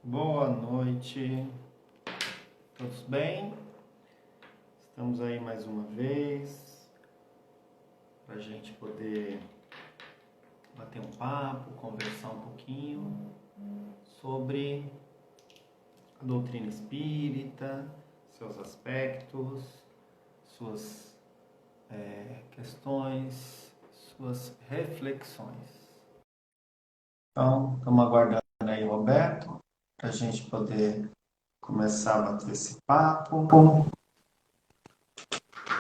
Boa noite, todos bem? Estamos aí mais uma vez para a gente poder bater um papo, conversar um pouquinho sobre a doutrina espírita, seus aspectos, suas questões, suas reflexões. Então, estamos aguardando aí, Roberto, para a gente poder começar a bater esse papo.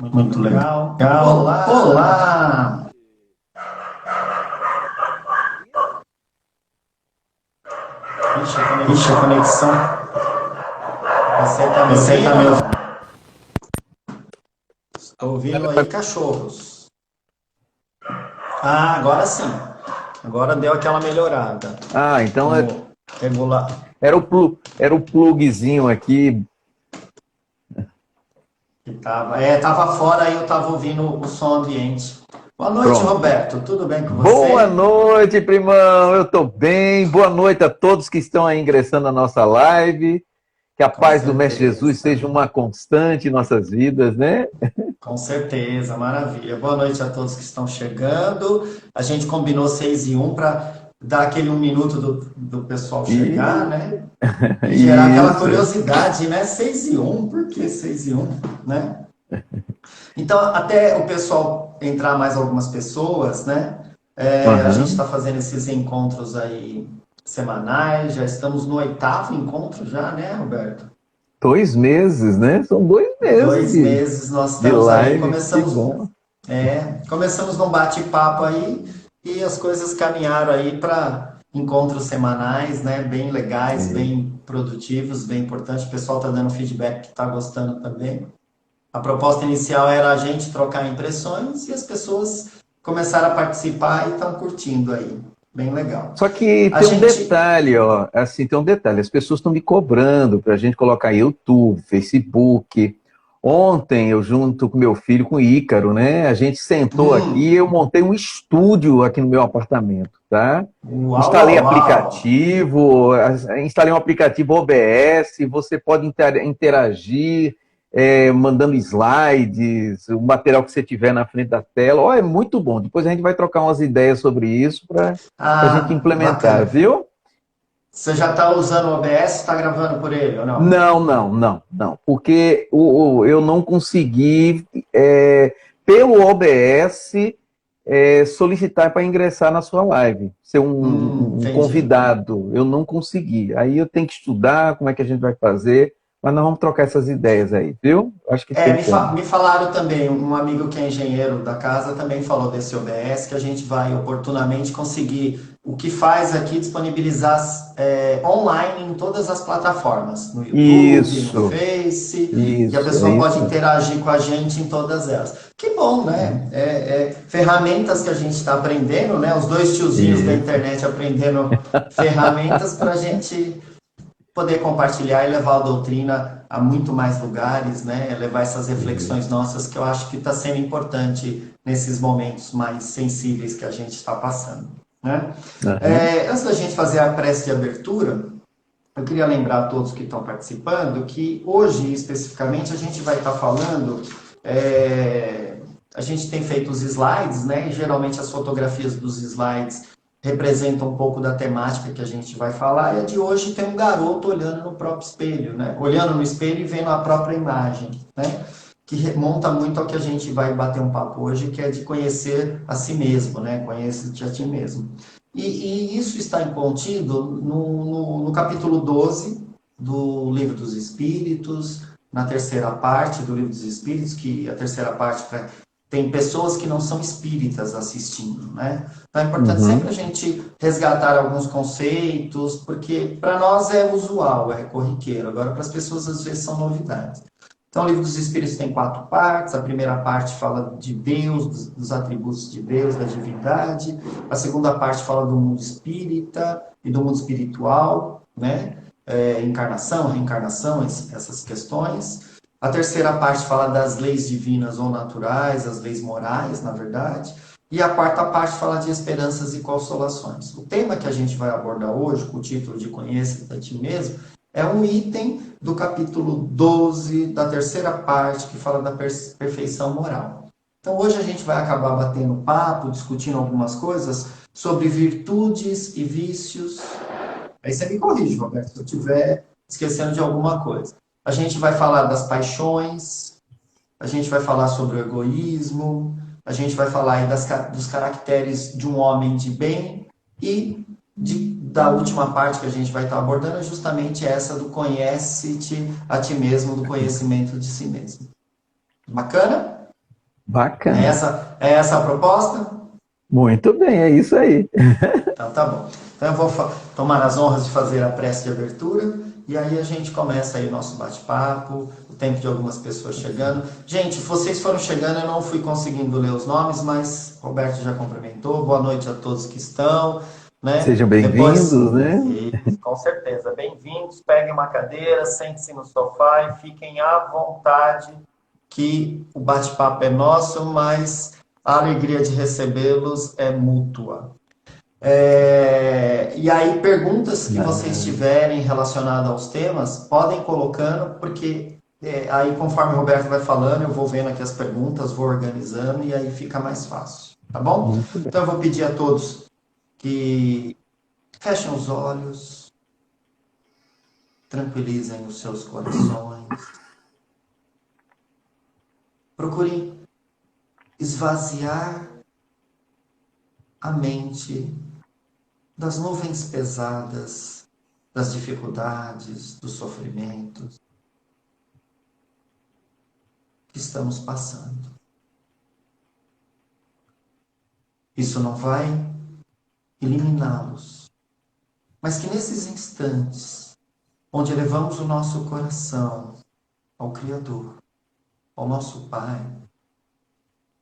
Muito legal. Olá! Olá! Ixi, a conexão. Você tá me ouvindo? Estou ouvindo aí cachorros. Ah, agora sim. Agora deu aquela melhorada. Ah, então regular. Era o plugzinho aqui. Que tava fora e eu tava ouvindo o som ambiente. Boa noite, Pronto. Roberto. Tudo bem com você? Boa noite, primão. Eu tô bem. Boa noite a todos que estão aí ingressando na nossa live. Que a paz do Mestre Jesus seja uma constante em nossas vidas, né? Com certeza, maravilha. Boa noite a todos que estão chegando. A gente combinou 6:01 para dar aquele 1 minuto do pessoal chegar, né? E gerar aquela curiosidade, né? 6:01, por que 6:01, né? Então, até o pessoal entrar mais algumas pessoas, né? A gente está fazendo esses encontros aí semanais, já estamos no 8º encontro já, né, Roberto? 2 meses, né? São 2 meses. 2 meses nós estamos aí, começamos num bate-papo aí e as coisas caminharam aí para encontros semanais, né? Bem legais, bem produtivos, bem importantes. O pessoal está dando feedback que está gostando também. A proposta inicial era a gente trocar impressões e as pessoas começaram a participar e estão curtindo aí. Bem legal. Só que tem um detalhe, ó. Assim, tem um detalhe. As pessoas estão me cobrando para a gente colocar YouTube, Facebook. Ontem, eu junto com meu filho, com o Ícaro, né? A gente sentou aqui e eu montei um estúdio aqui no meu apartamento, tá? Instalei aplicativo, instalei um aplicativo OBS, você pode interagir, mandando slides, o material que você tiver na frente da tela. Ó, é muito bom. Depois a gente vai trocar umas ideias sobre isso para a gente implementar, bacana. viu? Você já está usando o OBS, está gravando por ele ou não? Não. Porque eu não consegui, pelo OBS, solicitar para ingressar na sua live, ser um convidado. Eu não consegui. Aí eu tenho que estudar como é que a gente vai fazer, mas nós vamos trocar essas ideias aí, viu? Acho que me falaram também, um amigo que é engenheiro da casa também falou desse OBS, que a gente vai oportunamente conseguir, o que faz aqui, disponibilizar online em todas as plataformas, no YouTube, no Face, e a pessoa pode interagir com a gente em todas elas. Que bom, né? Ferramentas que a gente está aprendendo, né? Os dois tiozinhos da internet aprendendo ferramentas para a gente poder compartilhar e levar a doutrina a muito mais lugares, né? Levar essas reflexões nossas, que eu acho que está sendo importante nesses momentos mais sensíveis que a gente está passando, né? Antes da gente fazer a prece de abertura, eu queria lembrar a todos que estão participando que hoje, especificamente, a gente vai estar falando... a gente tem feito os slides, né? E geralmente as fotografias dos slides representam um pouco da temática que a gente vai falar, e a de hoje tem um garoto olhando no próprio espelho, né? Olhando no espelho e vendo a própria imagem, né? Que remonta muito ao que a gente vai bater um papo hoje, que é de conhecer a si mesmo, né? Conhece-te a ti mesmo. E isso está contido no capítulo 12 do Livro dos Espíritos, na terceira parte do Livro dos Espíritos, que a terceira parte tem pessoas que não são espíritas assistindo, né? Então é importante sempre a gente resgatar alguns conceitos, porque para nós é usual, é corriqueiro. Agora, para as pessoas, às vezes, são novidades. Então, o Livro dos Espíritos tem 4 partes. A primeira parte fala de Deus, dos atributos de Deus, da divindade. A segunda parte fala do mundo espírita e do mundo espiritual, né? Encarnação, reencarnação, essas questões. A terceira parte fala das leis divinas ou naturais, as leis morais, na verdade. E a quarta parte fala de esperanças e consolações. O tema que a gente vai abordar hoje, com o título de Conheça a Ti Mesmo, é um item do capítulo 12 da terceira parte, que fala da perfeição moral. Então hoje a gente vai acabar batendo papo, discutindo algumas coisas sobre virtudes e vícios. Aí você me corrige, Roberto, se eu estiver esquecendo de alguma coisa. A gente vai falar das paixões, a gente vai falar sobre o egoísmo, a gente vai falar aí dos caracteres de um homem de bem e da última parte que a gente vai estar abordando é justamente essa do conhece-te a ti mesmo, do conhecimento de si mesmo. Bacana? Bacana. É essa a proposta? Muito bem, é isso aí. Então tá bom. Então eu vou tomar as honras de fazer a prece de abertura e aí a gente começa aí o nosso bate-papo, o tempo de algumas pessoas chegando. Gente, vocês foram chegando, eu não fui conseguindo ler os nomes, mas Roberto já cumprimentou. Boa noite a todos que estão, né? Sejam Depois, bem-vindos, né? com certeza, bem-vindos. Peguem uma cadeira, sentem-se no sofá e fiquem à vontade, que o bate-papo é nosso, mas a alegria de recebê-los é mútua. E aí, perguntas que vocês Não. tiverem relacionadas aos temas, podem colocando, porque aí, conforme o Roberto vai falando, eu vou vendo aqui as perguntas, vou organizando e aí fica mais fácil, tá bom? Muito bem. Então, eu vou pedir a todos que fechem os olhos, tranquilizem os seus corações, procurem esvaziar a mente das nuvens pesadas, das dificuldades, dos sofrimentos que estamos passando. Isso não vai eliminá-los, mas que nesses instantes, onde elevamos o nosso coração ao Criador, ao nosso Pai,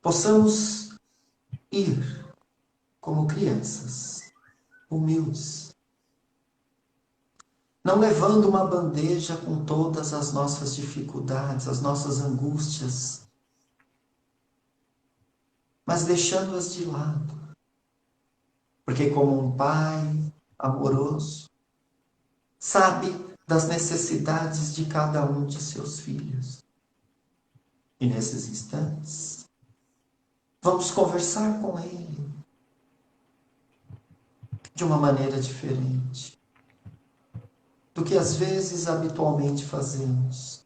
possamos ir como crianças, humildes, não levando uma bandeja com todas as nossas dificuldades, as nossas angústias, mas deixando-as de lado. Porque como um pai amoroso, sabe das necessidades de cada um de seus filhos. E nesses instantes, vamos conversar com ele de uma maneira diferente do que às vezes habitualmente fazemos.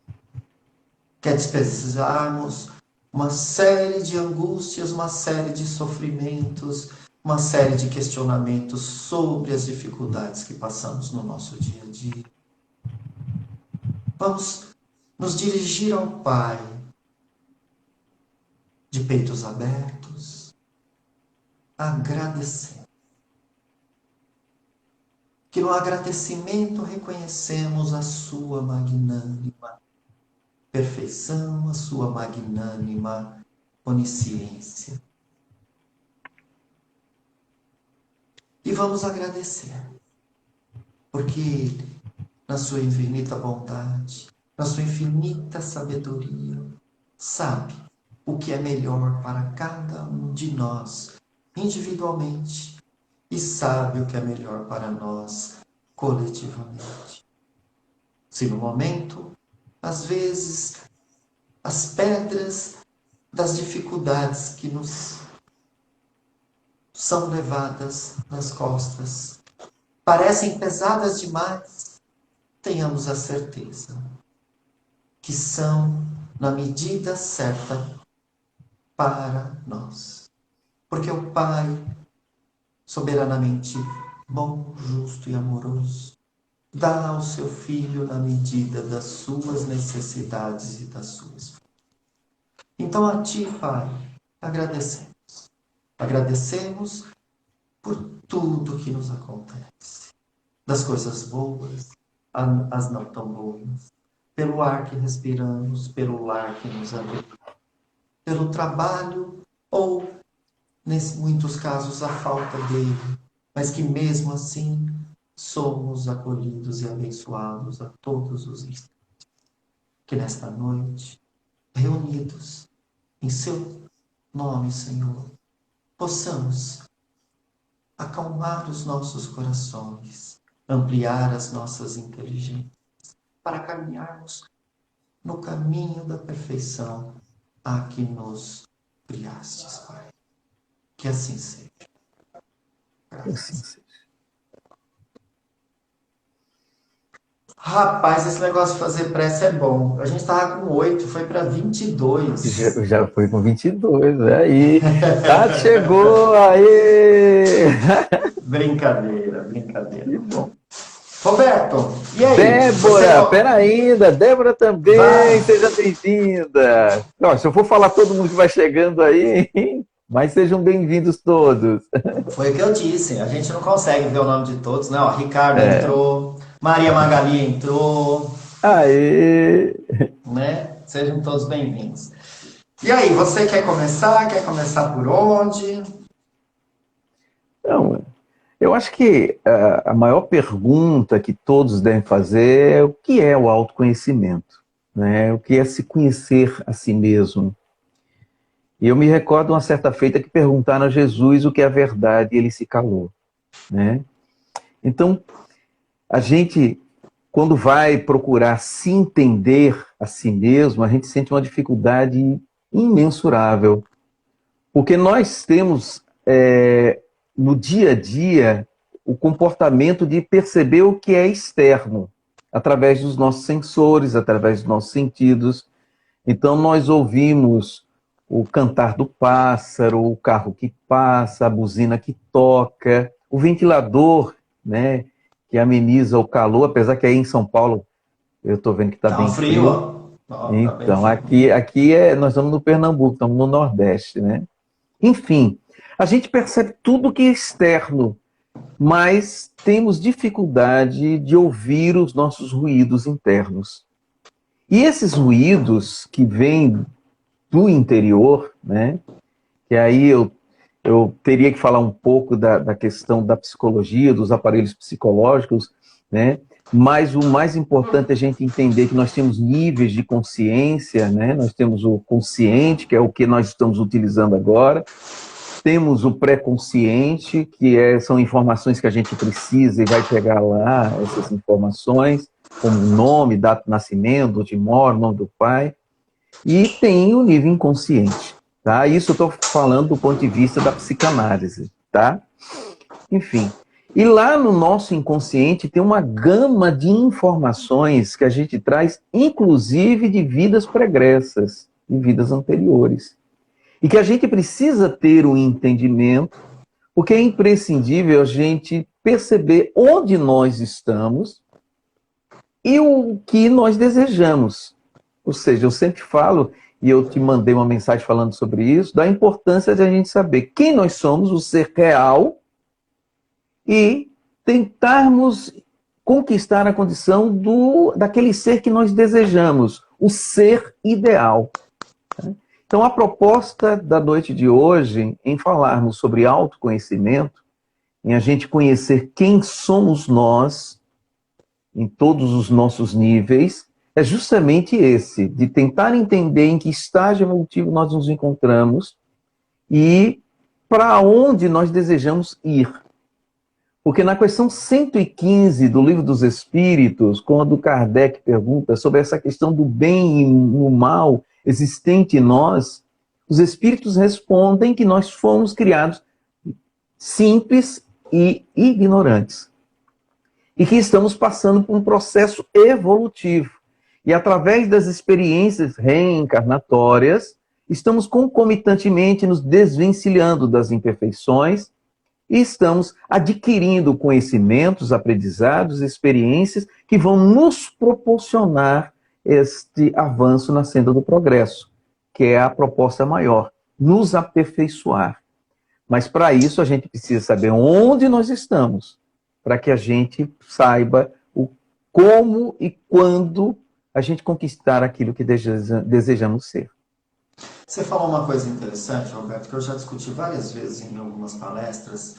Que é desprezarmos uma série de angústias, uma série de sofrimentos, uma série de questionamentos sobre as dificuldades que passamos no nosso dia a dia. Vamos nos dirigir ao Pai de peitos abertos, agradecendo. Que no agradecimento reconhecemos a sua magnânima perfeição, a sua magnânima onisciência. E vamos agradecer, porque Ele, na sua infinita bondade, na sua infinita sabedoria, sabe o que é melhor para cada um de nós, individualmente, e sabe o que é melhor para nós, coletivamente. Se no momento, às vezes, as pedras das dificuldades que nos são levadas nas costas parecem pesadas demais, tenhamos a certeza que são na medida certa para nós. Porque o Pai, soberanamente bom, justo e amoroso, dá ao seu Filho na medida das suas necessidades e das suas. Então a Ti, Pai, agradecemos. Agradecemos por tudo que nos acontece. Das coisas boas, as não tão boas. Pelo ar que respiramos, pelo lar que nos abriga. Pelo trabalho ou, em muitos casos, a falta dele. Mas que mesmo assim somos acolhidos e abençoados a todos os instantes. Que nesta noite, reunidos em seu nome, Senhor, possamos acalmar os nossos corações, ampliar as nossas inteligências, para caminharmos no caminho da perfeição a que nos criastes, Pai. Que assim seja. Que assim seja. Rapaz, esse negócio de fazer prece é bom. A gente tava com 8, foi para 22. Já foi com 22, aí. Tati chegou, aí! Brincadeira, brincadeira. Que bom. Roberto, e aí? Débora, pera ainda, Débora também, Vai. seja bem-vinda. Não, se eu for falar todo mundo que vai chegando aí, mas sejam bem-vindos todos. Foi o que eu disse, a gente não consegue ver o nome de todos, né? Ó, Ricardo entrou, Maria Magali entrou, Aê! né? Sejam todos bem-vindos. E aí, você quer começar? Quer começar por onde? Então, eu acho que a maior pergunta que todos devem fazer é o que é o autoconhecimento, né? O que é se conhecer a si mesmo. E eu me recordo uma certa feita que perguntaram a Jesus o que é a verdade e ele se calou, né? Então, a gente, quando vai procurar se entender a si mesmo, a gente sente uma dificuldade imensurável, porque nós temos no dia a dia o comportamento de perceber o que é externo, através dos nossos sensores, através dos nossos sentidos. Então, nós ouvimos o cantar do pássaro, o carro que passa, a buzina que toca, o ventilador, né, que ameniza o calor, apesar que aí em São Paulo eu estou vendo que está Tá um bem frio, frio. ó. Ó, tá bem Então, frio. aqui nós estamos no Pernambuco, estamos no Nordeste, né? Enfim, a gente percebe tudo que é externo, mas temos dificuldade de ouvir os nossos ruídos internos. E esses ruídos que vêm do interior, né? Que aí eu teria que falar um pouco da questão da psicologia, dos aparelhos psicológicos, né? Mas o mais importante é a gente entender que nós temos níveis de consciência, né? Nós temos o consciente, que é o que nós estamos utilizando agora, temos o pré-consciente, que são informações que a gente precisa e vai pegar lá essas informações, como nome, data de nascimento, onde mora, nome do pai, e tem o nível inconsciente, tá? Isso eu estou falando do ponto de vista da psicanálise, tá? Enfim, e lá no nosso inconsciente tem uma gama de informações que a gente traz, inclusive de vidas pregressas, de vidas anteriores. E que a gente precisa ter um entendimento, porque é imprescindível a gente perceber onde nós estamos e o que nós desejamos. Ou seja, eu sempre falo, e eu te mandei uma mensagem falando sobre isso, da importância de a gente saber quem nós somos, o ser real, e tentarmos conquistar a condição daquele ser que nós desejamos, o ser ideal. Então, a proposta da noite de hoje, em falarmos sobre autoconhecimento, em a gente conhecer quem somos nós, em todos os nossos níveis, é justamente esse, de tentar entender em que estágio evolutivo nós nos encontramos e para onde nós desejamos ir. Porque na questão 115 do Livro dos Espíritos, quando Kardec pergunta sobre essa questão do bem e o mal existente em nós, os Espíritos respondem que nós fomos criados simples e ignorantes. E que estamos passando por um processo evolutivo. E através das experiências reencarnatórias, estamos concomitantemente nos desvencilhando das imperfeições e estamos adquirindo conhecimentos, aprendizados, experiências que vão nos proporcionar este avanço na senda do progresso, que é a proposta maior, nos aperfeiçoar. Mas para isso a gente precisa saber onde nós estamos, para que a gente saiba o como e quando a gente conquistar aquilo que desejamos ser. Você falou uma coisa interessante, Roberto, que eu já discuti várias vezes em algumas palestras,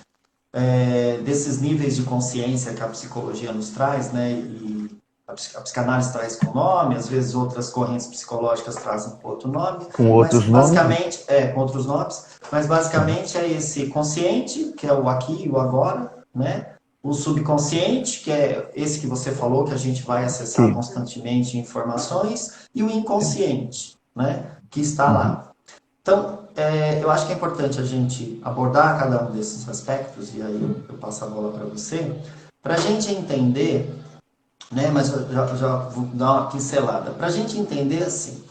desses níveis de consciência que a psicologia nos traz, né? E a psicanálise traz com nome, às vezes outras correntes psicológicas trazem com outro nome, Com mas outros nomes? basicamente, com outros nomes, mas basicamente é esse consciente, que é o aqui e o agora, né? O subconsciente, que é esse que você falou, que a gente vai acessar Sim. constantemente informações, e o inconsciente, né? Que está Uhum. lá. Então, eu acho que é importante a gente abordar cada um desses aspectos, e aí eu passo a bola para você, para a gente entender, né, mas já vou dar uma pincelada, para a gente entender assim,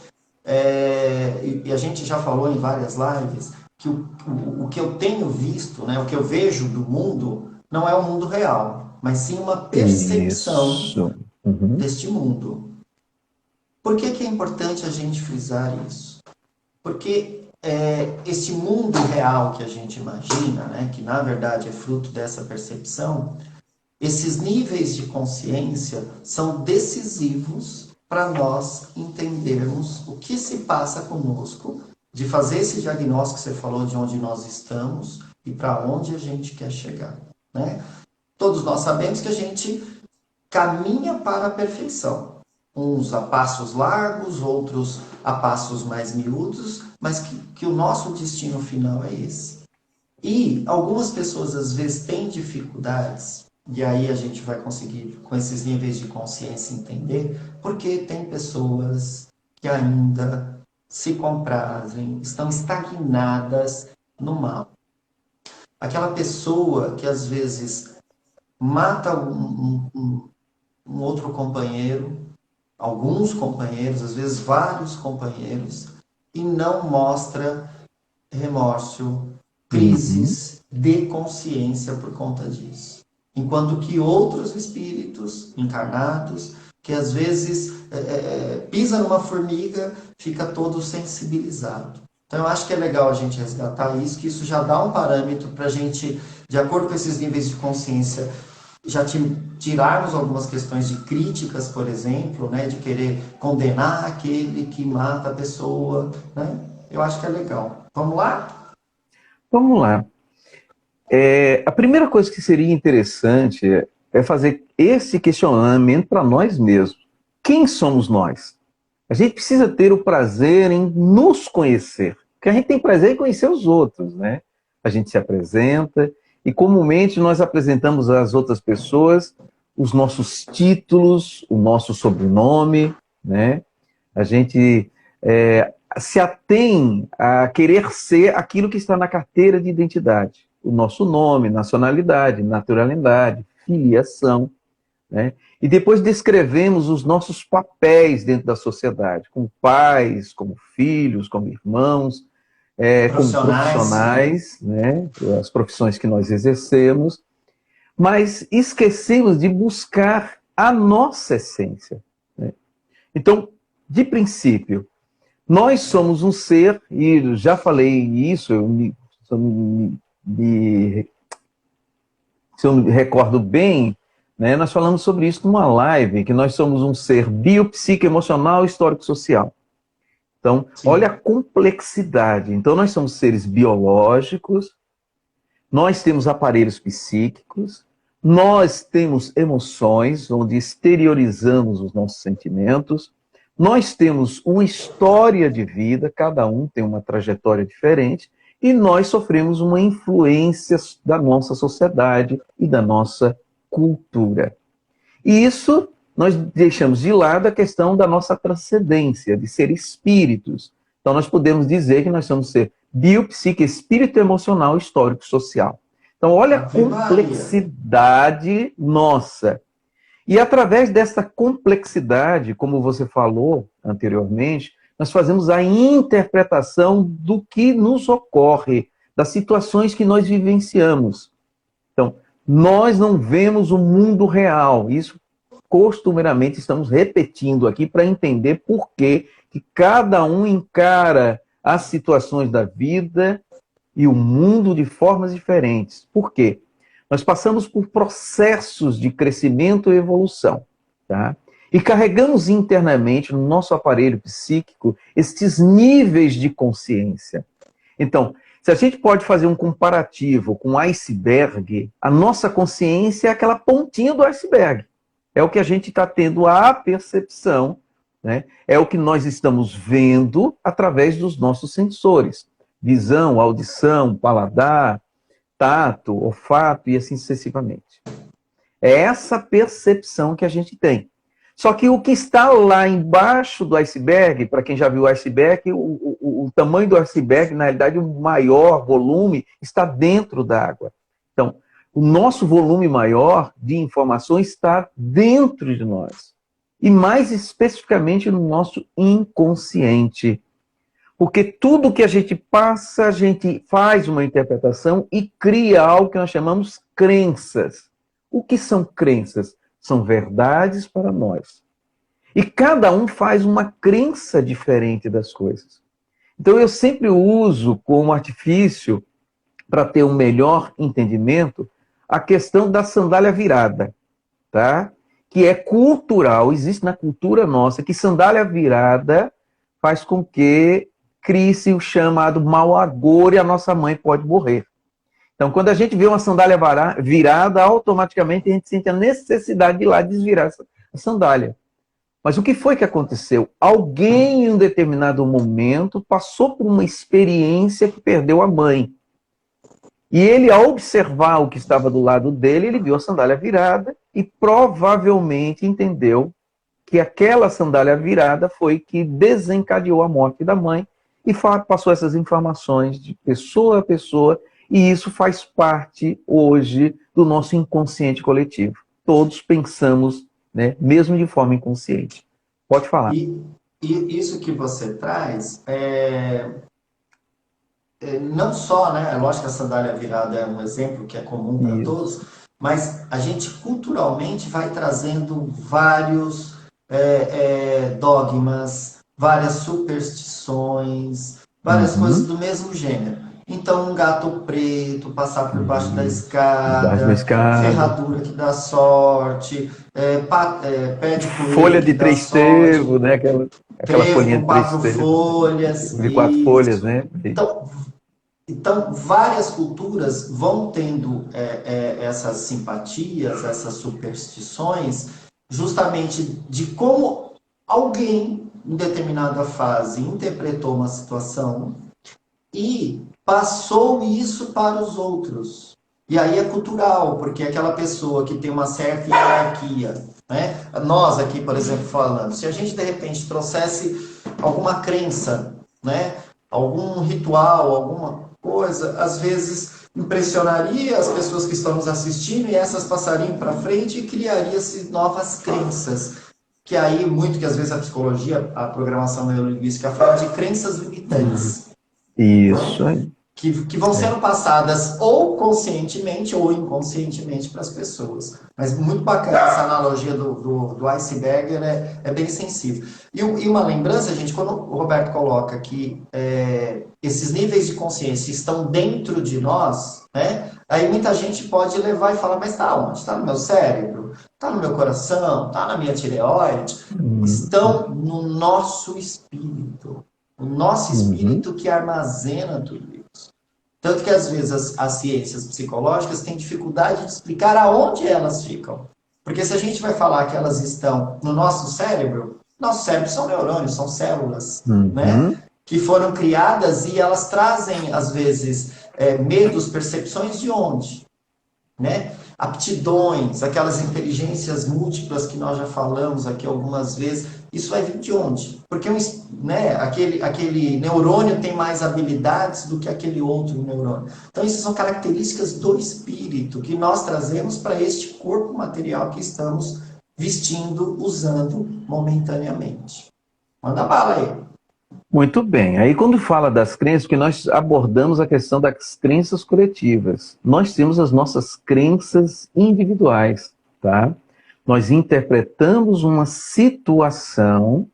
e a gente já falou em várias lives, que o que eu tenho visto, né, o que eu vejo do mundo, não é o mundo real, mas sim uma percepção Isso. Uhum. deste mundo. Por que que é importante a gente frisar isso? Porque este mundo real que a gente imagina, né, que na verdade é fruto dessa percepção, esses níveis de consciência são decisivos para nós entendermos o que se passa conosco, de fazer esse diagnóstico que você falou de onde nós estamos e para onde a gente quer chegar, né? Todos nós sabemos que a gente caminha para a perfeição. Uns a passos largos, outros a passos mais miúdos, mas que o nosso destino final é esse. E algumas pessoas às vezes têm dificuldades, e aí a gente vai conseguir, com esses níveis de consciência, entender, porque tem pessoas que ainda se comprazem, estão estagnadas no mal. Aquela pessoa que às vezes mata um outro companheiro, alguns companheiros, às vezes vários companheiros, e não mostra remorso, Uhum. crises de consciência por conta disso. Enquanto que outros espíritos encarnados, que às vezes pisa numa formiga, fica todo sensibilizado. Então eu acho que é legal a gente resgatar isso, que isso já dá um parâmetro para a gente, de acordo com esses níveis de consciência, já tirarmos algumas questões de críticas, por exemplo, né, de querer condenar aquele que mata a pessoa, né? Eu acho que é legal. Vamos lá? Vamos lá. A primeira coisa que seria interessante é fazer esse questionamento para nós mesmos. Quem somos nós? A gente precisa ter o prazer em nos conhecer, porque a gente tem prazer em conhecer os outros, né? A gente se apresenta e comumente nós apresentamos às outras pessoas os nossos títulos, o nosso sobrenome, né? A gente se atém a querer ser aquilo que está na carteira de identidade. O nosso nome, nacionalidade, naturalidade, filiação, né? E depois descrevemos os nossos papéis dentro da sociedade, como pais, como filhos, como irmãos, como Profissionais. profissionais, né? As profissões que nós exercemos, mas esquecemos de buscar a nossa essência, né? Então, de princípio, nós somos um ser, e já falei isso, me, se eu me recordo bem, né, nós falamos sobre isso numa live, que nós somos um ser biopsico-emocional, histórico-social. Então, olha a Sim. complexidade. Então, nós somos seres biológicos, nós temos aparelhos psíquicos, nós temos emoções, onde exteriorizamos os nossos sentimentos, nós temos uma história de vida, cada um tem uma trajetória diferente, e nós sofremos uma influência da nossa sociedade e da nossa cultura. E isso nós deixamos de lado a questão da nossa transcendência, de ser espíritos. Então nós podemos dizer que nós somos ser biopsique, espírito emocional, histórico, social. Então olha a Ave Maria. complexidade nossa. E através dessa complexidade, como você falou anteriormente, nós fazemos a interpretação do que nos ocorre, das situações que nós vivenciamos. Então, nós não vemos o mundo real. Isso costumeiramente estamos repetindo aqui para entender por que cada um encara as situações da vida e o mundo de formas diferentes. Por quê? Nós passamos por processos de crescimento e evolução, tá? E carregamos internamente no nosso aparelho psíquico estes níveis de consciência. Então, se a gente pode fazer um comparativo com o iceberg, a nossa consciência é aquela pontinha do iceberg. É o que a gente está tendo a percepção, né? É o que nós estamos vendo através dos nossos sensores. Visão, audição, paladar, tato, olfato e assim sucessivamente. É essa percepção que a gente tem. Só que o que está lá embaixo do iceberg, para quem já viu o iceberg, o tamanho do iceberg, na realidade, o maior volume está dentro da água. Então, o nosso volume maior de informações está dentro de nós. E mais especificamente no nosso inconsciente. Porque tudo que a gente passa, a gente faz uma interpretação e cria algo que nós chamamos crenças. O que são crenças? São verdades para nós. E cada um faz uma crença diferente das coisas. Então eu sempre uso como artifício, para ter um melhor entendimento, a questão da sandália virada, tá? Que é cultural, existe na cultura nossa, que sandália virada faz com que crie-se o chamado mau agouro e a nossa mãe pode morrer. Então, quando a gente vê uma sandália virada, automaticamente a gente sente a necessidade de ir lá desvirar a sandália. Mas o que foi que aconteceu? Alguém, em um determinado momento, passou por uma experiência que perdeu a mãe. E ele, ao observar o que estava do lado dele, ele viu a sandália virada e provavelmente entendeu que aquela sandália virada foi que desencadeou a morte da mãe e passou essas informações de pessoa a pessoa. E isso faz parte, hoje, do nosso inconsciente coletivo. Todos pensamos, né, mesmo de forma inconsciente. Pode falar. E isso que você traz não só, né? É lógico que a sandália virada é um exemplo que é comum para todos, mas a gente culturalmente vai trazendo vários dogmas, várias superstições, várias coisas do mesmo gênero. Então, um gato preto, passar por baixo da escada, ferradura que dá sorte, pé de coelho folha de que dá três sorte, cervos, né? Aquela folhinha de quatro três folhas. de 4 folhas, né? Então, várias culturas vão tendo essas simpatias, essas superstições, justamente de como alguém, em determinada fase, interpretou uma situação e passou isso para os outros. E aí é cultural, porque aquela pessoa que tem uma certa hierarquia, né? Nós aqui, por exemplo, falando, se a gente de repente trouxesse alguma crença, né? Algum ritual, alguma coisa, às vezes impressionaria as pessoas que estão nos assistindo e essas passariam para frente e criaria-se novas crenças. Que aí, muito que às vezes a psicologia, a programação neurolinguística fala de crenças limitantes. Isso aí. Que vão sendo passadas ou conscientemente ou inconscientemente para as pessoas. Mas muito bacana essa analogia do iceberg, né? É bem sensível. E uma lembrança, gente, quando o Roberto coloca que esses níveis de consciência estão dentro de nós, né? Aí muita gente pode levar e falar, mas está onde? Está no meu cérebro? Está no meu coração? Está na minha tireoide? Estão no nosso espírito. O nosso espírito que armazena tudo isso. Tanto que, às vezes, as ciências psicológicas têm dificuldade de explicar aonde elas ficam. Porque se a gente vai falar que elas estão no nosso cérebro são neurônios, são células, né? Que foram criadas e elas trazem, às vezes, medos, percepções de onde? Né? Aptidões, aquelas inteligências múltiplas que nós já falamos aqui algumas vezes, isso vai vir de onde? Porque né, aquele neurônio tem mais habilidades do que aquele outro neurônio. Então, isso são características do espírito que nós trazemos para este corpo material que estamos vestindo, usando momentaneamente. Manda bala aí. Muito bem. Aí quando fala das crenças, que nós abordamos a questão das crenças coletivas. Nós temos as nossas crenças individuais, tá? Nós interpretamos uma situação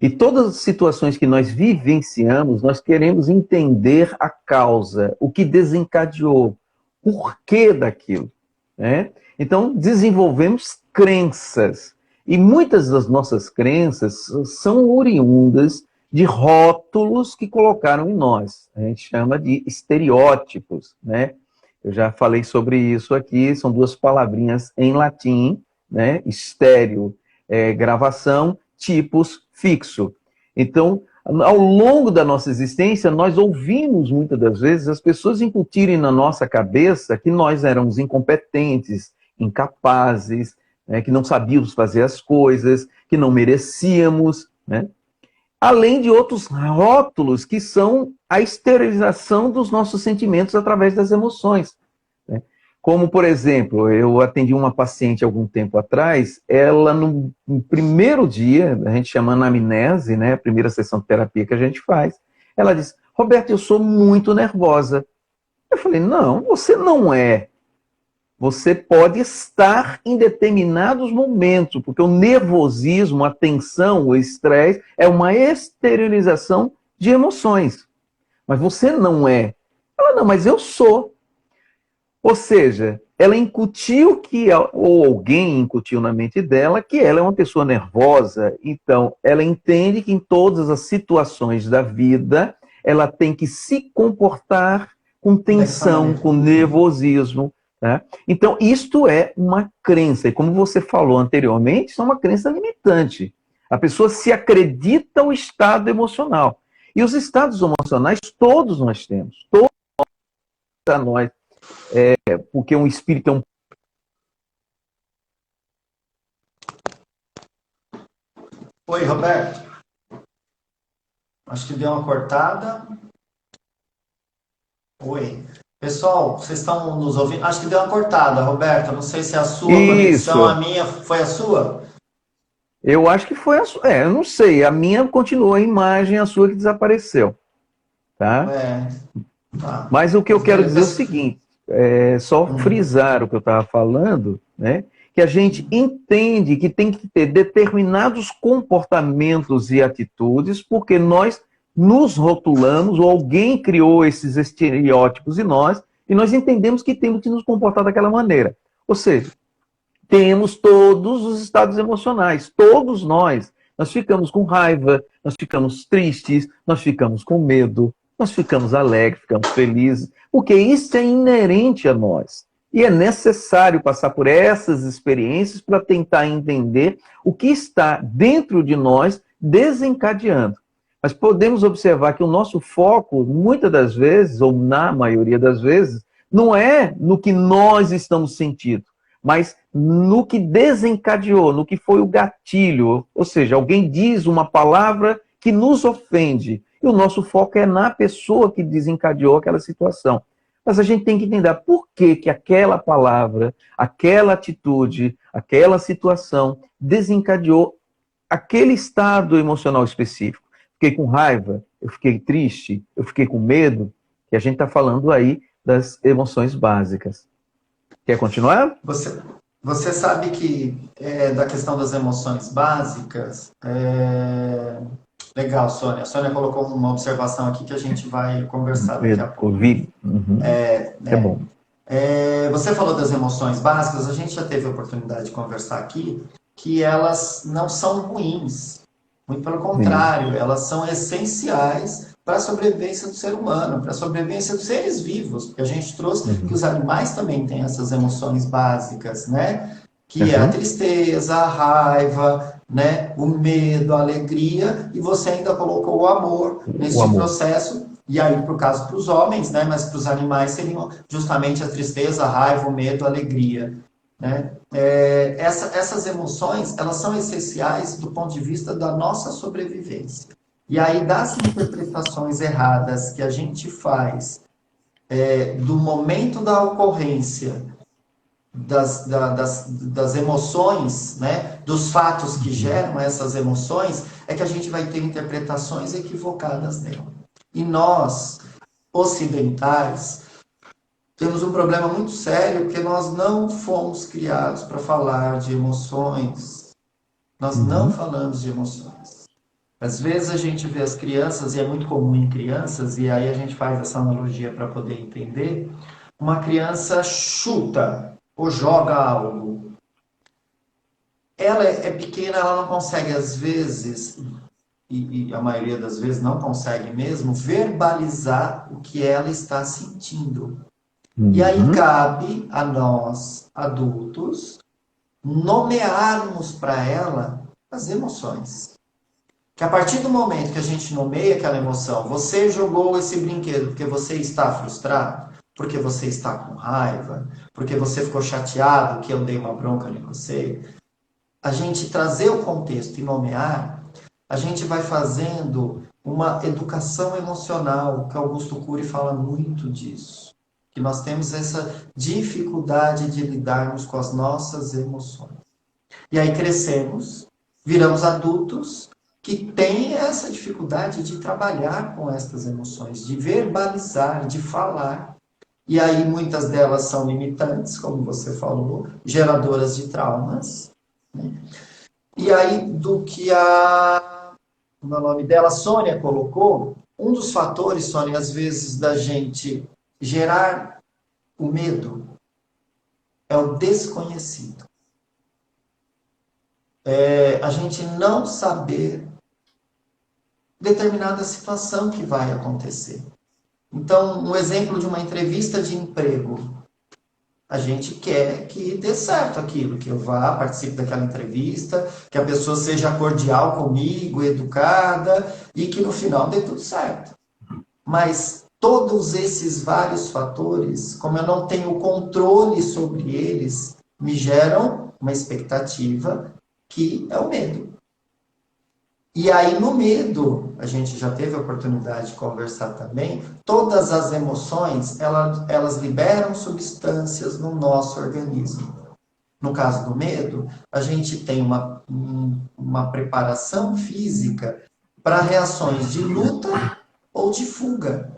e todas as situações que nós vivenciamos, nós queremos entender a causa, o que desencadeou, o porquê daquilo, né? Então desenvolvemos crenças e muitas das nossas crenças são oriundas de rótulos que colocaram em nós. A gente chama de estereótipos, né? Eu já falei sobre isso aqui, são duas palavrinhas em latim, né, estéreo, gravação, tipos, fixo. Então, ao longo da nossa existência, nós ouvimos muitas das vezes as pessoas incutirem na nossa cabeça que nós éramos incompetentes, incapazes, né, que não sabíamos fazer as coisas, que não merecíamos, né? Além de outros rótulos que são a esterilização dos nossos sentimentos através das emoções, né? Como, por exemplo, eu atendi uma paciente algum tempo atrás, ela no primeiro dia, a gente chama anamnese, né, a primeira sessão de terapia que a gente faz, ela disse: Roberto, eu sou muito nervosa. Eu falei: não, você não é. Você pode estar em determinados momentos, porque o nervosismo, a tensão, o estresse é uma exteriorização de emoções. Mas você não é. Ela: não, mas eu sou. Ou seja, ela incutiu que, ou alguém incutiu na mente dela, que ela é uma pessoa nervosa. Então, ela entende que em todas as situações da vida, ela tem que se comportar com tensão, com nervosismo. Né? Então, isto é uma crença. E como você falou anteriormente, isso é uma crença limitante. A pessoa se acredita ao estado emocional. E os estados emocionais, todos nós temos. Todos nós. Porque um espírito é um... Oi, Roberto. Acho que deu uma cortada. Oi. Pessoal, vocês estão nos ouvindo? Acho que deu uma cortada, Roberto. Não sei se é a sua conexão, a minha. Foi a sua? Eu acho que foi a sua. Eu não sei. A minha continuou a imagem, a sua que desapareceu. Tá? Tá. Mas o que eu quero dizer é o seguinte, só frisar o que eu estava falando, né? Que a gente entende que tem que ter determinados comportamentos e atitudes, porque nós nos rotulamos, ou alguém criou esses estereótipos em nós, e nós entendemos que temos que nos comportar daquela maneira. Ou seja, temos todos os estados emocionais, todos nós. Nós ficamos com raiva, nós ficamos tristes, nós ficamos com medo, nós ficamos alegres, ficamos felizes, porque isso é inerente a nós. E é necessário passar por essas experiências para tentar entender o que está dentro de nós desencadeando. Mas podemos observar que o nosso foco, muitas das vezes, ou na maioria das vezes, não é no que nós estamos sentindo, mas no que desencadeou, no que foi o gatilho. Ou seja, alguém diz uma palavra que nos ofende, e o nosso foco é na pessoa que desencadeou aquela situação. Mas a gente tem que entender por que que aquela palavra, aquela atitude, aquela situação desencadeou aquele estado emocional específico. Fiquei com raiva, eu fiquei triste, eu fiquei com medo, que a gente está falando aí das emoções básicas. Quer continuar? Você sabe que da questão das emoções básicas, legal, Sônia. A Sônia colocou uma observação aqui que a gente vai conversar daqui a pouco. Uhum. É bom. Você falou das emoções básicas, a gente já teve a oportunidade de conversar aqui, que elas não são ruins. Muito pelo contrário, elas são essenciais para a sobrevivência do ser humano, para a sobrevivência dos seres vivos, porque a gente trouxe que os animais também têm essas emoções básicas, né? Que é a tristeza, a raiva, né? O medo, a alegria, e você ainda colocou o amor nesse processo, e aí, por caso para os homens, né? Mas para os animais seriam justamente a tristeza, a raiva, o medo, a alegria. Né? Essas emoções, elas são essenciais do ponto de vista da nossa sobrevivência. E aí, das interpretações erradas que a gente faz do momento da ocorrência das emoções, né? Dos fatos que geram essas emoções, é que a gente vai ter interpretações equivocadas nela. E nós, ocidentais, temos um problema muito sério, porque nós não fomos criados para falar de emoções. Nós não falamos de emoções. Às vezes a gente vê as crianças, e é muito comum em crianças, e aí a gente faz essa analogia para poder entender, uma criança chuta ou joga algo. Ela é pequena, ela não consegue às vezes, e a maioria das vezes não consegue mesmo, verbalizar o que ela está sentindo. E aí cabe a nós, adultos, nomearmos para ela as emoções. Que a partir do momento que a gente nomeia aquela emoção, você jogou esse brinquedo porque você está frustrado, porque você está com raiva, porque você ficou chateado que eu dei uma bronca em você, a gente trazer o contexto e nomear, a gente vai fazendo uma educação emocional, que Augusto Cury fala muito disso. Que nós temos essa dificuldade de lidarmos com as nossas emoções. E aí crescemos, viramos adultos que têm essa dificuldade de trabalhar com essas emoções, de verbalizar, de falar. E aí muitas delas são limitantes, como você falou, geradoras de traumas. Né? E aí do que o nome dela, Sônia, colocou, um dos fatores, Sônia, às vezes da gente gerar o medo é o desconhecido. A gente não saber determinada situação que vai acontecer. Então, um exemplo de uma entrevista de emprego. A gente quer que dê certo aquilo, que eu vá, participe daquela entrevista, que a pessoa seja cordial comigo, educada, e que no final dê tudo certo. Mas todos esses vários fatores, como eu não tenho controle sobre eles, me geram uma expectativa que é o medo. E aí, no medo, a gente já teve a oportunidade de conversar também, todas as emoções, elas liberam substâncias no nosso organismo. No caso do medo, a gente tem uma preparação física para reações de luta ou de fuga.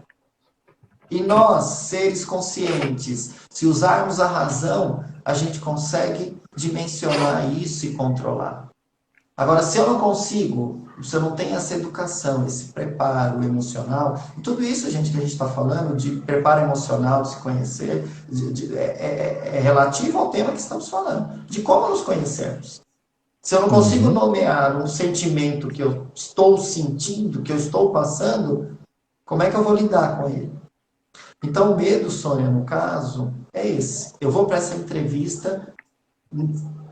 E nós, seres conscientes, se usarmos a razão, a gente consegue dimensionar isso e controlar. Agora, se eu não consigo, se eu não tenho essa educação, esse preparo emocional, tudo isso, gente, que a gente está falando de preparo emocional, de se conhecer, é relativo ao tema que estamos falando, de como nos conhecemos. Se eu não consigo nomear um sentimento que eu estou sentindo, que eu estou passando, como é que eu vou lidar com ele? Então, o medo, Sônia, no caso, é esse. Eu vou para essa entrevista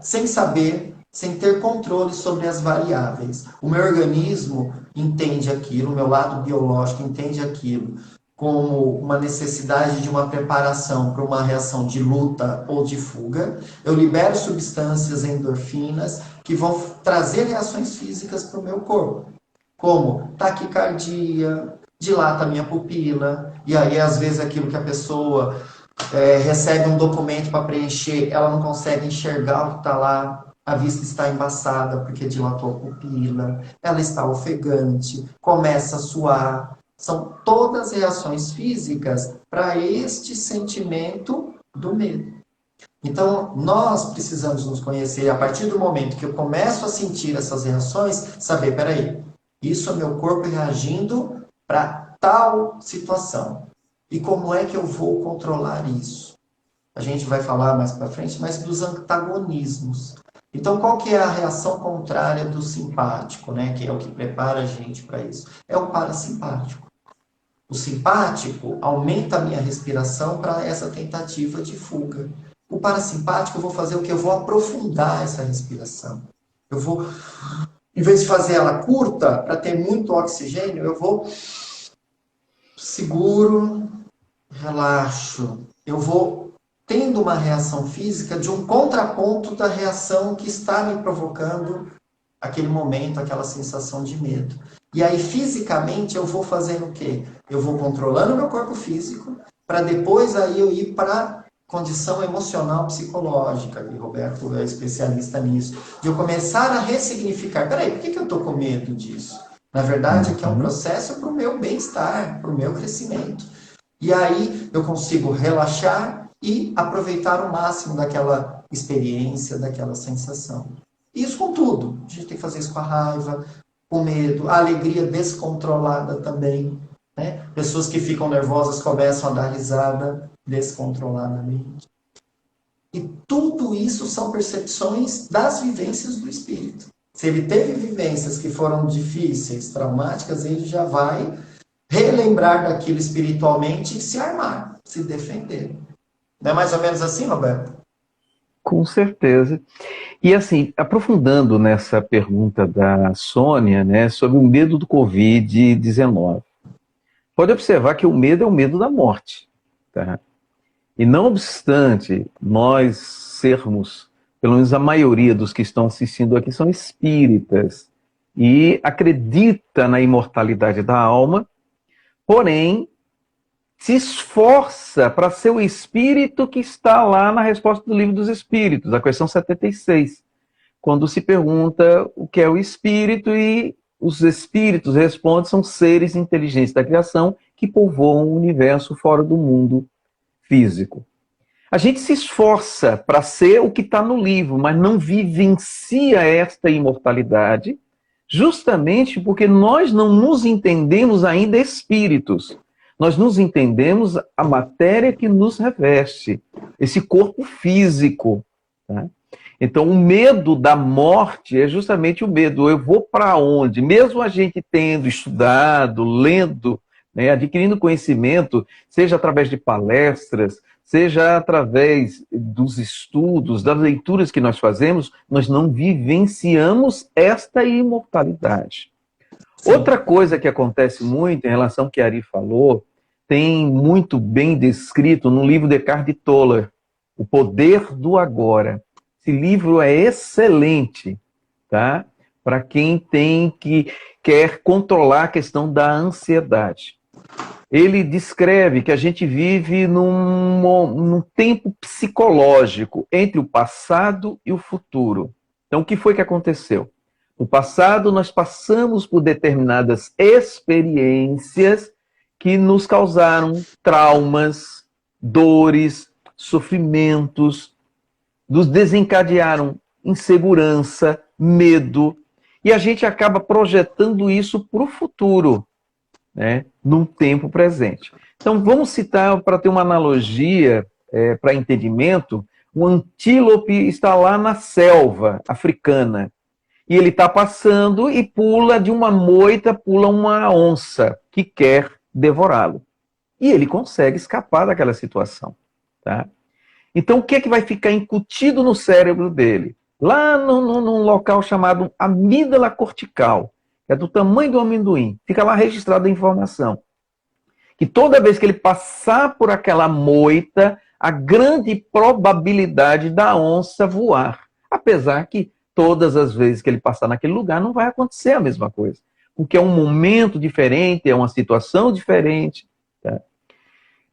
sem saber, sem ter controle sobre as variáveis. O meu organismo entende aquilo, o meu lado biológico entende aquilo como uma necessidade de uma preparação para uma reação de luta ou de fuga. Eu libero substâncias endorfinas que vão trazer reações físicas para o meu corpo, como taquicardia, dilata a minha pupila, e aí às vezes aquilo que a pessoa recebe um documento para preencher, ela não consegue enxergar o que está lá, a vista está embaçada porque dilatou a pupila, ela está ofegante, começa a suar. São todas reações físicas para este sentimento do medo. Então, nós precisamos nos conhecer a partir do momento que eu começo a sentir essas reações, saber, peraí, isso é meu corpo reagindo para tal situação. E como é que eu vou controlar isso? A gente vai falar mais para frente, mas dos antagonismos. Então, qual que é a reação contrária do simpático, né? Que é o que prepara a gente para isso? É o parasimpático. O simpático aumenta a minha respiração para essa tentativa de fuga. O parasimpático, eu vou fazer o que? Eu vou aprofundar essa respiração. Eu vou, em vez de fazer ela curta, para ter muito oxigênio, eu vou seguro, relaxo. Eu vou tendo uma reação física de um contraponto da reação que está me provocando aquele momento, aquela sensação de medo. E aí, fisicamente, eu vou fazendo o quê? Eu vou controlando o meu corpo físico, para depois aí eu ir para condição emocional psicológica, e Roberto é especialista nisso, de eu começar a ressignificar. Peraí, por que eu estou com medo disso? Na verdade, aqui é um processo para o meu bem-estar, para o meu crescimento. E aí eu consigo relaxar e aproveitar o máximo daquela experiência, daquela sensação. Isso com tudo. A gente tem que fazer isso com a raiva, com o medo, a alegria descontrolada também. Né? Pessoas que ficam nervosas começam a dar risada descontroladamente. E tudo isso são percepções das vivências do espírito. Se ele teve vivências que foram difíceis, traumáticas, ele já vai relembrar daquilo espiritualmente e se armar, se defender. Não é mais ou menos assim, Roberto? Com certeza. E assim, aprofundando nessa pergunta da Sônia, né, sobre o medo do Covid-19. Pode observar que o medo é o medo da morte, tá? E não obstante nós sermos, pelo menos a maioria dos que estão assistindo aqui são espíritas e acredita na imortalidade da alma, porém se esforça para ser o espírito que está lá na resposta do Livro dos Espíritos, a questão 76, quando se pergunta o que é o espírito e os espíritos respondem são seres inteligentes da criação que povoam o universo fora do mundo físico. A gente se esforça para ser o que está no livro, mas não vivencia esta imortalidade, justamente porque nós não nos entendemos ainda espíritos. Nós nos entendemos a matéria que nos reveste, esse corpo físico. Tá? Então, o medo da morte é justamente o medo. Eu vou para onde? Mesmo a gente tendo estudado, lendo, né, adquirindo conhecimento, seja através de palestras, seja através dos estudos, das leituras que nós fazemos, nós não vivenciamos esta imortalidade. Sim. Outra coisa que acontece muito em relação ao que a Ari falou, tem muito bem descrito no livro de Eckhart Tolle, O Poder do Agora. Esse livro é excelente, tá? Para quem quer controlar a questão da ansiedade. Ele descreve que a gente vive num tempo psicológico entre o passado e o futuro. Então, o que foi que aconteceu? No passado, nós passamos por determinadas experiências que nos causaram traumas, dores, sofrimentos, nos desencadearam insegurança, medo, e a gente acaba projetando isso para o futuro, né, num tempo presente. Então, vamos citar, para ter uma analogia para entendimento, um antílope está lá na selva africana, e ele está passando e pula de uma moita, pula uma onça que quer devorá-lo. E ele consegue escapar daquela situação. Tá? Então, o que é que vai ficar incutido no cérebro dele? Lá num local chamado amígdala cortical, que é do tamanho do amendoim, fica lá registrada a informação. Que toda vez que ele passar por aquela moita, a grande probabilidade da onça voar. Apesar que todas as vezes que ele passar naquele lugar não vai acontecer a mesma coisa. Porque é um momento diferente, é uma situação diferente. Tá?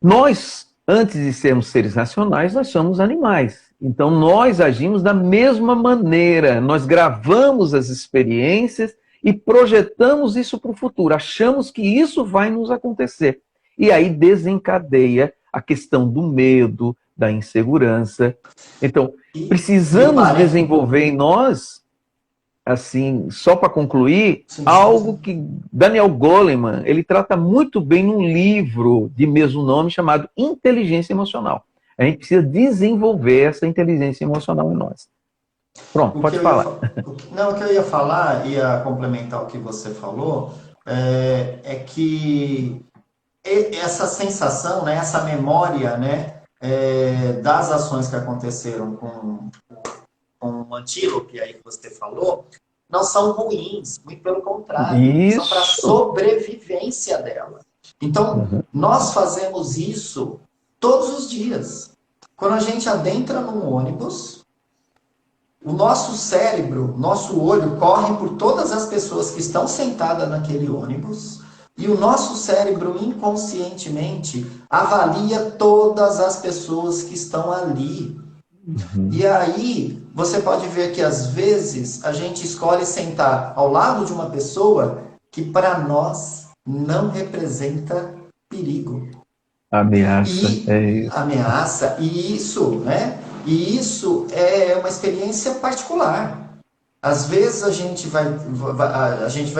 Nós, antes de sermos seres racionais, nós somos animais. Então nós agimos da mesma maneira. Nós gravamos as experiências e projetamos isso para o futuro. Achamos que isso vai nos acontecer. E aí desencadeia a questão do medo, da insegurança. Então, precisamos desenvolver em nós, assim, só para concluir, algo que Daniel Goleman, ele trata muito bem num livro de mesmo nome chamado Inteligência Emocional. A gente precisa desenvolver essa inteligência emocional em nós. Pronto, pode falar. Não, o que eu ia falar, ia complementar o que você falou, é que essa sensação, né, essa memória, né, das ações que aconteceram com o antílope aí que você falou, não são ruins, muito pelo contrário, são para a sobrevivência dela. Então, nós fazemos isso todos os dias. Quando a gente adentra num ônibus, o nosso cérebro, nosso olho corre por todas as pessoas que estão sentadas naquele ônibus e o nosso cérebro inconscientemente avalia todas as pessoas que estão ali. E aí, você pode ver que às vezes a gente escolhe sentar ao lado de uma pessoa que para nós não representa perigo. Ameaça, Ameaça, e isso, né? E isso é uma experiência particular. Às vezes a gente vai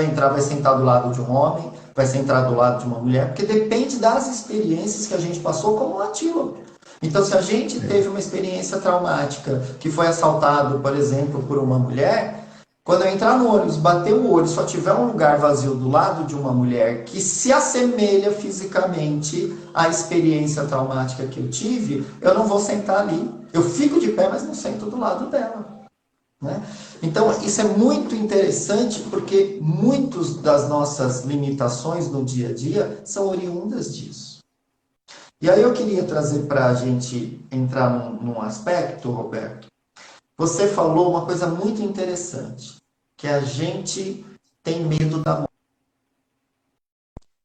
entrar, vai sentar do lado de um homem, vai sentar do lado de uma mulher, porque depende das experiências que a gente passou como um antílope. Então, se a gente teve uma experiência traumática, que foi assaltado, por exemplo, por uma mulher, quando eu entrar no ônibus, bater o olho, só tiver um lugar vazio do lado de uma mulher que se assemelha fisicamente à experiência traumática que eu tive, eu não vou sentar ali. Eu fico de pé, mas não sento do lado dela. Né? Então, isso é muito interessante porque muitas das nossas limitações no dia a dia são oriundas disso. E aí eu queria trazer para a gente entrar num aspecto, Roberto. Você falou uma coisa muito interessante, que a gente tem medo da morte.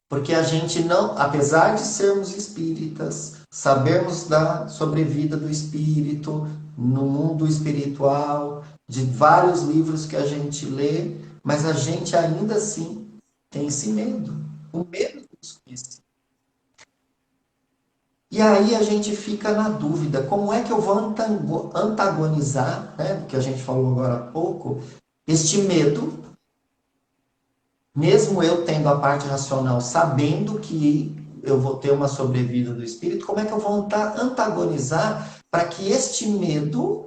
Porque a gente não, apesar de sermos espíritas, sabermos da sobrevida do espírito, no mundo espiritual, de vários livros que a gente lê, mas a gente ainda assim tem esse medo, o medo do desconhecido. E aí a gente fica na dúvida, como é que eu vou antagonizar, né, que a gente falou agora há pouco, este medo, mesmo eu tendo a parte racional, sabendo que eu vou ter uma sobrevida do espírito, como é que eu vou antagonizar para que este medo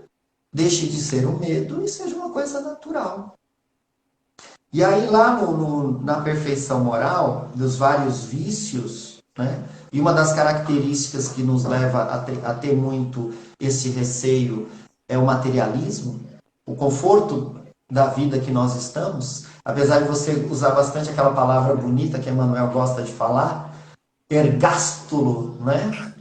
deixe de ser um medo e seja uma coisa natural? E aí lá na perfeição moral, dos vários vícios, né? E uma das características que nos leva a ter muito esse receio é o materialismo, o conforto da vida que nós estamos, apesar de você usar bastante aquela palavra bonita que Emmanuel gosta de falar, ergástulo, né?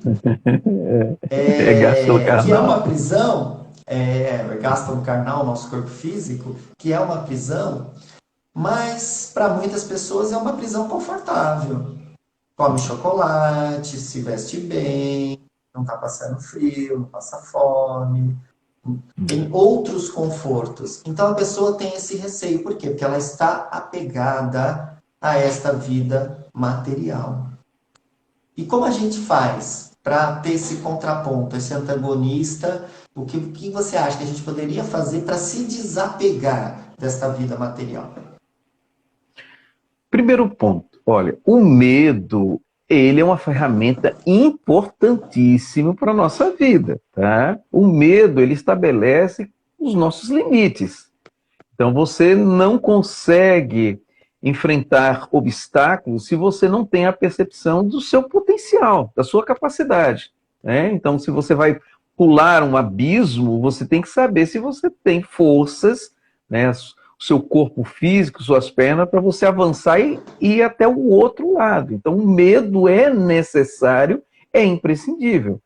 Ergástulo Que é uma carnal. prisão, ergástulo carnal, nosso corpo físico, que é uma prisão, mas para muitas pessoas é uma prisão confortável. Come chocolate, se veste bem, não está passando frio, não passa fome, tem outros confortos. Então a pessoa tem esse receio. Por quê? Porque ela está apegada a esta vida material. E como a gente faz para ter esse contraponto, esse antagonista? O que você acha que a gente poderia fazer para se desapegar desta vida material? Primeiro ponto, olha, o medo, ele é uma ferramenta importantíssima para a nossa vida, tá? O medo, ele estabelece os nossos limites. Então, você não consegue enfrentar obstáculos se você não tem a percepção do seu potencial, da sua capacidade, né? Então, se você vai pular um abismo, você tem que saber se você tem forças, né? O seu corpo físico, suas pernas, para você avançar e ir até o outro lado. Então, o medo é necessário, é imprescindível.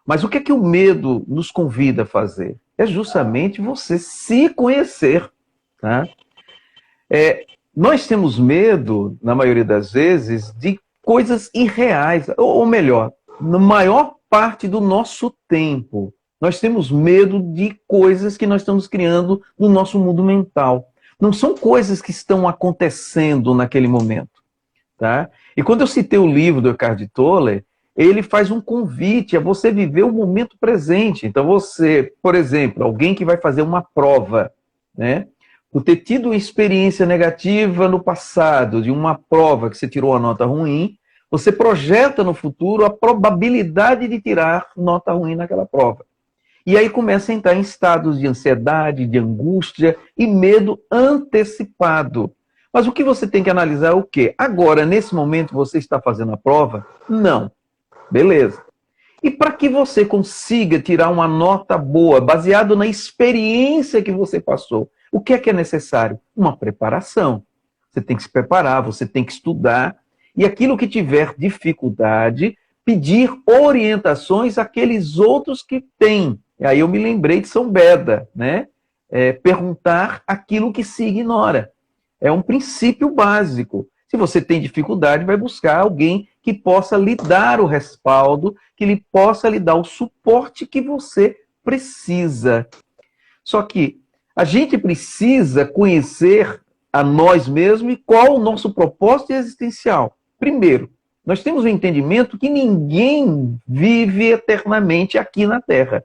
Mas o que é que o medo nos convida a fazer? É justamente você se conhecer, tá? Nós temos medo, na maioria das vezes, de coisas irreais, ou melhor, na maior parte do nosso tempo, nós temos medo de coisas que nós estamos criando no nosso mundo mental. Não são coisas que estão acontecendo naquele momento, tá? E quando eu citei o livro do Eckhart Tolle, ele faz um convite a você viver o momento presente. Então você, por exemplo, alguém que vai fazer uma prova, né? Por ter tido uma experiência negativa no passado, de uma prova que você tirou uma nota ruim, você projeta no futuro a probabilidade de tirar nota ruim naquela prova. E aí começa a entrar em estados de ansiedade, de angústia e medo antecipado. Mas o que você tem que analisar é o quê? Agora, nesse momento, você está fazendo a prova? Não. Beleza. E para que você consiga tirar uma nota boa, baseado na experiência que você passou, o que é necessário? Uma preparação. Você tem que se preparar, você tem que estudar. E aquilo que tiver dificuldade, pedir orientações àqueles outros que têm. E aí eu me lembrei de São Beda, né? Perguntar aquilo que se ignora. É um princípio básico. Se você tem dificuldade, vai buscar alguém que possa lhe dar o respaldo, que lhe possa lhe dar o suporte que você precisa. Só que a gente precisa conhecer a nós mesmos e qual o nosso propósito existencial. Primeiro, nós temos o entendimento que ninguém vive eternamente aqui na Terra.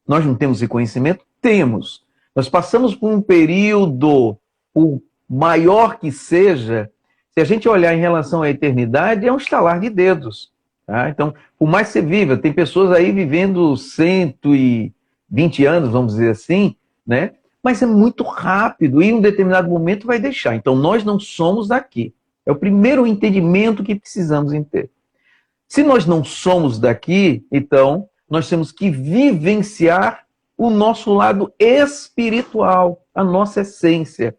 Nós não temos esse conhecimento? Temos. Nós passamos por um período, o maior que seja, se a gente olhar em relação à eternidade, é um estalar de dedos. Tá? Então, por mais que você viva, tem pessoas aí vivendo 120 anos, vamos dizer assim, né? Mas é muito rápido e em um determinado momento vai deixar. Então, nós não somos daqui. É o primeiro entendimento que precisamos ter. Se nós não somos daqui, então nós temos que vivenciar o nosso lado espiritual, a nossa essência.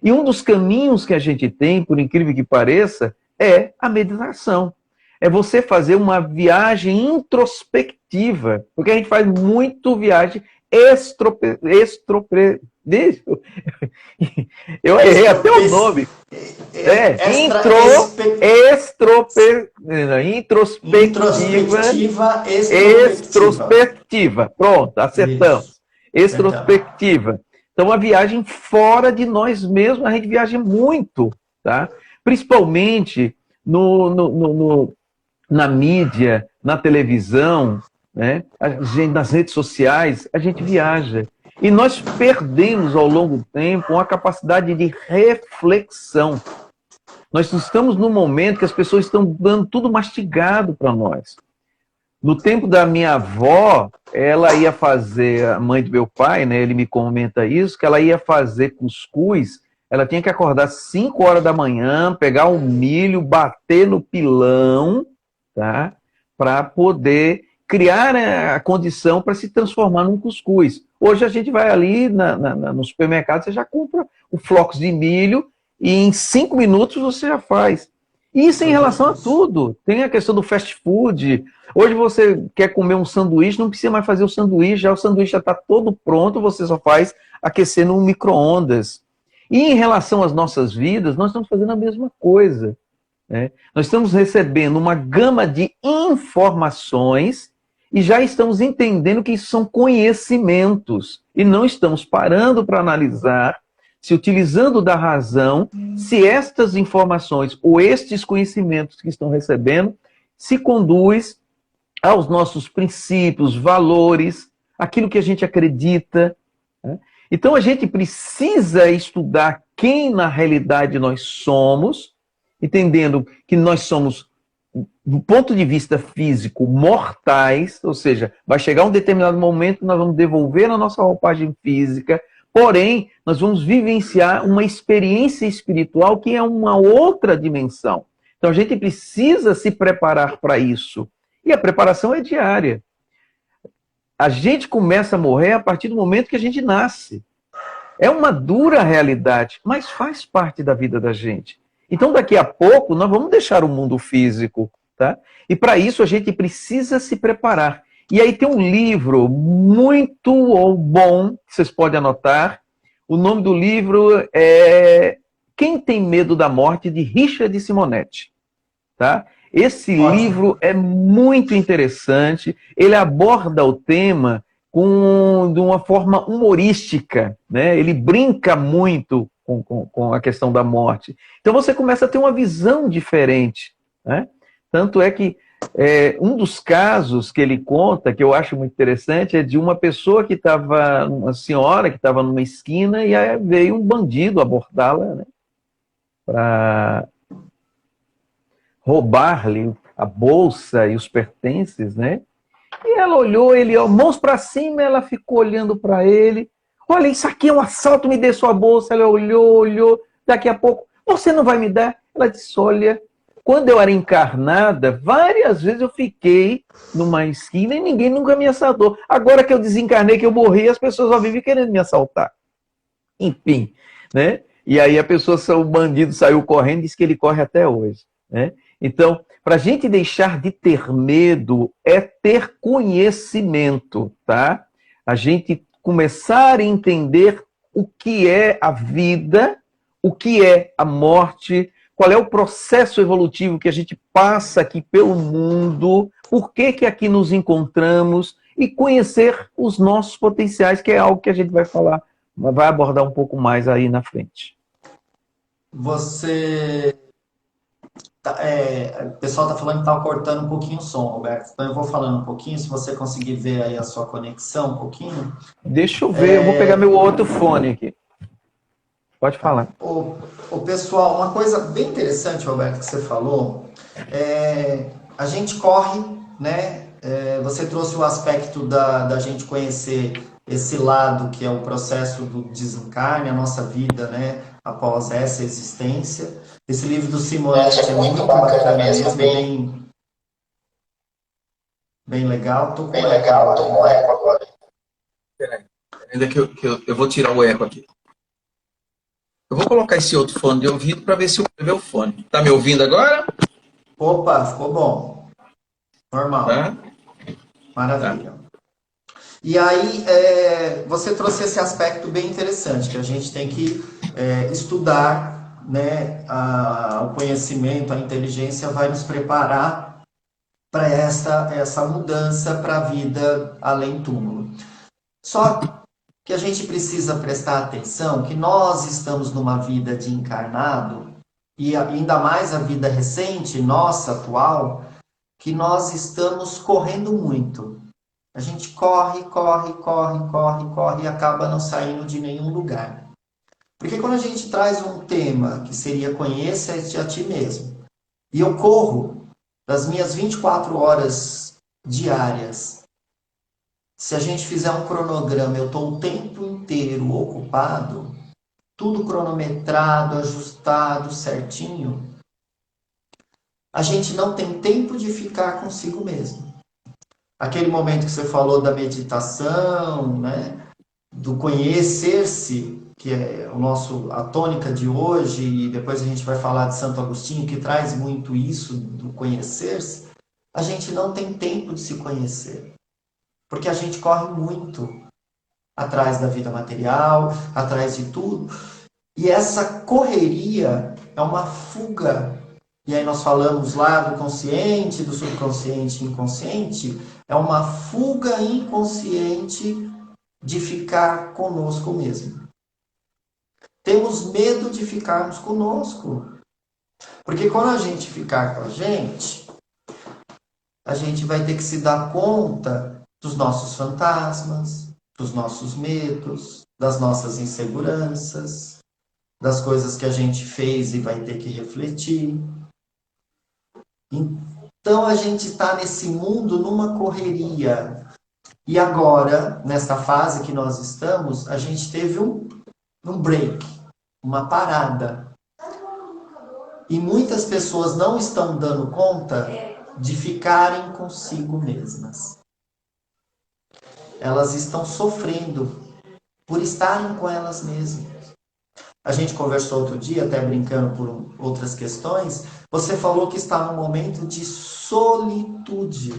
E um dos caminhos que a gente tem, por incrível que pareça, é a meditação. É você fazer uma viagem introspectiva, porque a gente faz muito viagem eu errei até o nome. Introspectiva. Pronto, acertamos. Isso. Extrospectiva. Então, uma viagem fora de nós mesmos, a gente viaja muito, tá? Principalmente na mídia, na televisão, né? Nas redes sociais, a gente viaja. E nós perdemos ao longo do tempo uma capacidade de reflexão. Nós estamos num momento que as pessoas estão dando tudo mastigado para nós. No tempo da minha avó, ela ia fazer, a mãe do meu pai, né, ele me comenta isso, que ela ia fazer cuscuz, ela tinha que acordar 5 horas da manhã, pegar um milho, bater no pilão, tá, para poder criar a condição para se transformar num cuscuz. Hoje a gente vai ali no supermercado, você já compra o flocos de milho e em 5 minutos você já faz. Isso em relação a tudo. Tem a questão do fast food. Hoje você quer comer um sanduíche, não precisa mais fazer o sanduíche, já o sanduíche já está todo pronto, você só faz aquecer no micro-ondas. E em relação às nossas vidas, nós estamos fazendo a mesma coisa, né? Nós estamos recebendo uma gama de informações e já estamos entendendo que isso são conhecimentos. E não estamos parando para analisar, se utilizando da razão, se estas informações ou estes conhecimentos que estão recebendo se conduz aos nossos princípios, valores, aquilo que a gente acredita, né? Então a gente precisa estudar quem na realidade nós somos, entendendo que nós somos, do ponto de vista físico, mortais, ou seja, vai chegar um determinado momento que nós vamos devolver a nossa roupagem física, porém, nós vamos vivenciar uma experiência espiritual que é uma outra dimensão. Então, a gente precisa se preparar para isso. E a preparação é diária. A gente começa a morrer a partir do momento que a gente nasce. É uma dura realidade, mas faz parte da vida da gente. Então, daqui a pouco, nós vamos deixar o mundo físico, tá? E para isso, a gente precisa se preparar. E aí tem um livro muito bom, que vocês podem anotar. O nome do livro é Quem Tem Medo da Morte, de Richard Simonetti. Tá? Esse livro é muito interessante. Ele aborda o tema de uma forma humorística, né? Ele brinca muito com a questão da morte. Então você começa a ter uma visão diferente, né? Tanto é que um dos casos que ele conta, que eu acho muito interessante, é de uma pessoa que estava, uma senhora que estava numa esquina e aí veio um bandido abordá-la, né, para roubar-lhe a bolsa e os pertences, né? E ela olhou, ele, mãos para cima, ela ficou olhando para ele. Olha, isso aqui é um assalto, me dê sua bolsa. Ela olhou, daqui a pouco, você não vai me dar? Ela disse, olha, quando eu era encarnada, várias vezes eu fiquei numa esquina e ninguém nunca me assaltou. Agora que eu desencarnei, que eu morri, as pessoas só vivem querendo me assaltar. Enfim, né? E aí o bandido saiu correndo e disse que ele corre até hoje, né? Então, para a gente deixar de ter medo é ter conhecimento, tá? A gente começar a entender o que é a vida, o que é a morte, qual é o processo evolutivo que a gente passa aqui pelo mundo, por que aqui nos encontramos e conhecer os nossos potenciais, que é algo que a gente vai falar, vai abordar um pouco mais aí na frente. Você... o pessoal está falando que está cortando um pouquinho o som, Roberto. Então eu vou falando um pouquinho, se você conseguir ver aí a sua conexão um pouquinho. Deixa eu ver, eu vou pegar meu outro fone aqui. Pode falar. O pessoal, uma coisa bem interessante, Roberto, que você falou, a gente corre, né? Você trouxe o aspecto da gente conhecer esse lado que é o processo do desencarne, a nossa vida, né? Após essa existência. Esse livro do Simonetti é muito bacana mesmo, bem... Bem legal. Tô com eco agora. Peraí, ainda que eu vou tirar o eco aqui. Eu vou colocar esse outro fone de ouvido para ver se eu ver o fone. Tá me ouvindo agora? Opa, ficou bom. Tá? Normal. Tá. Maravilha. E aí, você trouxe esse aspecto bem interessante, que a gente tem que estudar, né? O conhecimento, a inteligência vai nos preparar para essa mudança para a vida além túmulo. Só que a gente precisa prestar atenção que nós estamos numa vida de encarnado, e ainda mais a vida recente, nossa, atual, que nós estamos correndo muito. A gente corre, corre, corre, corre, corre e acaba não saindo de nenhum lugar. Porque quando a gente traz um tema que seria conheça-te a ti mesmo, e eu corro das minhas 24 horas diárias, se a gente fizer um cronograma, eu estou o tempo inteiro ocupado, tudo cronometrado, ajustado, certinho, a gente não tem tempo de ficar consigo mesmo. Aquele momento que você falou da meditação, né? Do conhecer-se, que é a tônica de hoje, e depois a gente vai falar de Santo Agostinho, que traz muito isso do conhecer-se, a gente não tem tempo de se conhecer. Porque a gente corre muito atrás da vida material, atrás de tudo. E essa correria é uma fuga. E aí nós falamos lá do consciente, do subconsciente e inconsciente. É uma fuga inconsciente de ficar conosco mesmo. Temos medo de ficarmos conosco. Porque quando a gente ficar com a gente vai ter que se dar conta dos nossos fantasmas, dos nossos medos, das nossas inseguranças, das coisas que a gente fez e vai ter que refletir. Então a gente está nesse mundo numa correria. E agora, nesta fase que nós estamos, a gente teve um break, uma parada. E muitas pessoas não estão dando conta de ficarem consigo mesmas. Elas estão sofrendo por estarem com elas mesmas. A gente conversou outro dia, até brincando por outras questões. Você falou que está num momento de solitude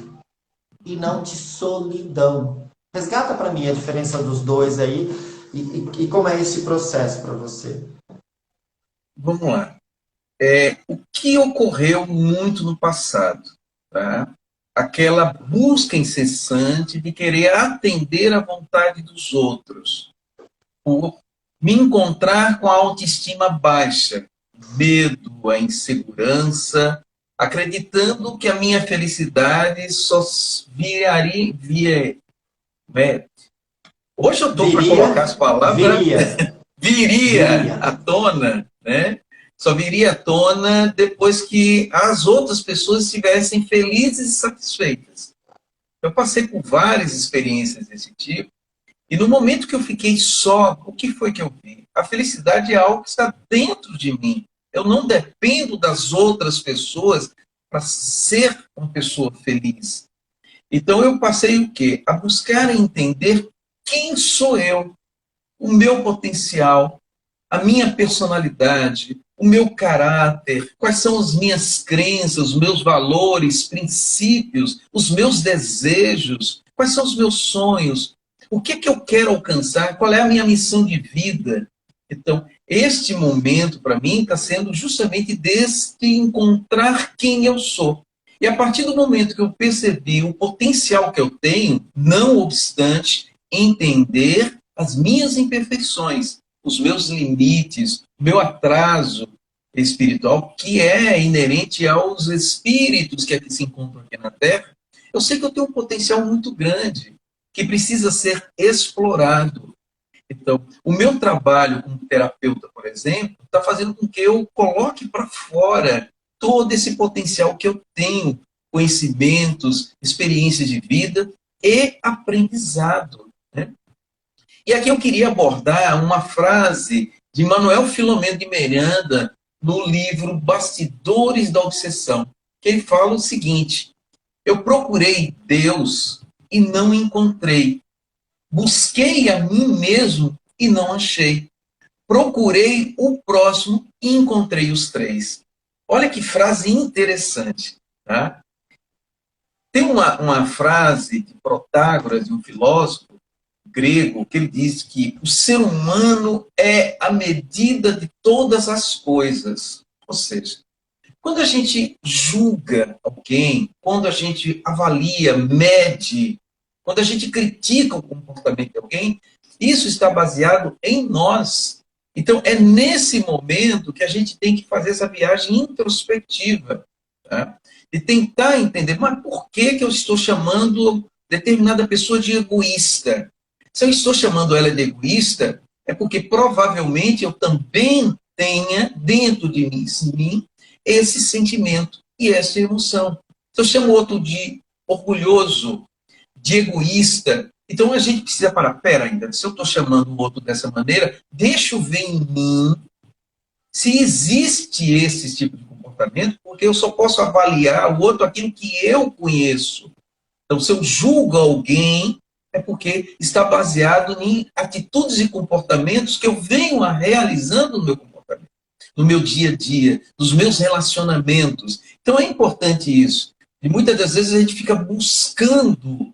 e não de solidão. Resgata para mim a diferença dos dois aí e como é esse processo para você. Vamos lá. O que ocorreu muito no passado? Tá? Aquela busca incessante de querer atender à vontade dos outros. Por me encontrar com a autoestima baixa, medo, a insegurança, acreditando que a minha felicidade só hoje eu estou para colocar as palavras viria à tona, né? Só viria à tona depois que as outras pessoas estivessem felizes e satisfeitas. Eu passei por várias experiências desse tipo. E no momento que eu fiquei só, o que foi que eu vi? A felicidade é algo que está dentro de mim. Eu não dependo das outras pessoas para ser uma pessoa feliz. Então eu passei o quê? A buscar entender quem sou eu, o meu potencial, a minha personalidade, o meu caráter, quais são as minhas crenças, os meus valores, princípios, os meus desejos, quais são os meus sonhos, o que é que eu quero alcançar, qual é a minha missão de vida. Então, este momento, para mim, está sendo justamente deste encontrar quem eu sou. E a partir do momento que eu percebi o potencial que eu tenho, não obstante, entender as minhas imperfeições, os meus limites, o meu atraso espiritual, que é inerente aos espíritos que aqui se encontram aqui na Terra, eu sei que eu tenho um potencial muito grande, que precisa ser explorado. Então, o meu trabalho como terapeuta, por exemplo, está fazendo com que eu coloque para fora todo esse potencial que eu tenho, conhecimentos, experiências de vida e aprendizado. Né? E aqui eu queria abordar uma frase de Manuel Filomeno de Miranda, no livro Bastidores da Obsessão, que ele fala o seguinte: Eu procurei Deus e não encontrei. Busquei a mim mesmo e não achei. Procurei o próximo e encontrei os três. Olha que frase interessante. Tá? Tem uma frase de Protágoras, de um filósofo grego, que ele diz que o ser humano é a medida de todas as coisas. Ou seja, quando a gente julga alguém, quando a gente avalia, mede, quando a gente critica o comportamento de alguém, isso está baseado em nós. Então, é nesse momento que a gente tem que fazer essa viagem introspectiva, tá? E tentar entender, mas por que eu estou chamando determinada pessoa de egoísta? Se eu estou chamando ela de egoísta, é porque provavelmente eu também tenha dentro de mim esse sentimento e essa emoção. Se eu chamo outro de orgulhoso, de egoísta, então a gente precisa parar, pera ainda, se eu estou chamando o outro dessa maneira, deixa eu ver em mim se existe esse tipo de comportamento, porque eu só posso avaliar o outro aquilo que eu conheço. Então, se eu julgo alguém, é porque está baseado em atitudes e comportamentos que eu venho a realizando no meu comportamento, no meu dia a dia, nos meus relacionamentos. Então, é importante isso. E muitas das vezes a gente fica buscando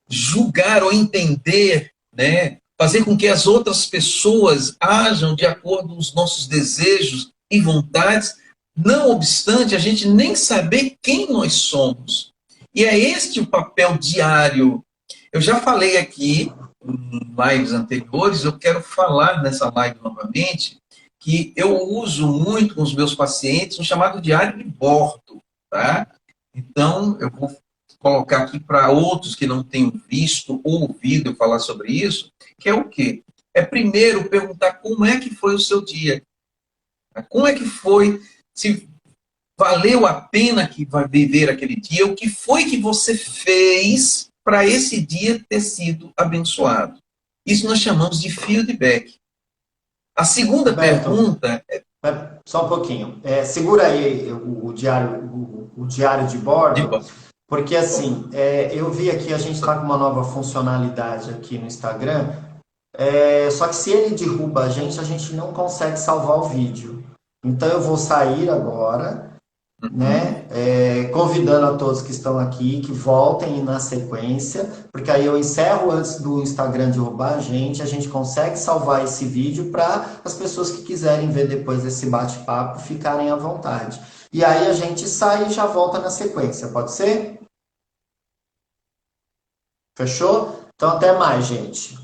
julgar ou entender, né? Fazer com que as outras pessoas ajam de acordo com os nossos desejos e vontades, não obstante a gente nem saber quem nós somos. E é este o papel diário. Eu já falei aqui em lives anteriores, eu quero falar nessa live novamente, que eu uso muito com os meus pacientes um chamado diário de bordo, tá? Então, eu vou colocar aqui para outros que não tenham visto ou ouvido eu falar sobre isso, que é o quê? É primeiro perguntar como é que foi o seu dia. Como é que foi, se valeu a pena que vai viver aquele dia, o que foi que você fez para esse dia ter sido abençoado. Isso nós chamamos de feedback. A segunda Roberto, pergunta é só um pouquinho. Segura aí o diário de bordo, de porque assim, eu vi aqui, a gente está com uma nova funcionalidade aqui no Instagram, só que se ele derruba a gente não consegue salvar o vídeo. Então eu vou sair agora, né? Convidando a todos que estão aqui que voltem na sequência, porque aí eu encerro antes do Instagram derrubar a gente consegue salvar esse vídeo para as pessoas que quiserem ver depois desse bate-papo ficarem à vontade. E aí a gente sai e já volta na sequência, pode ser? Fechou? Então até mais, gente.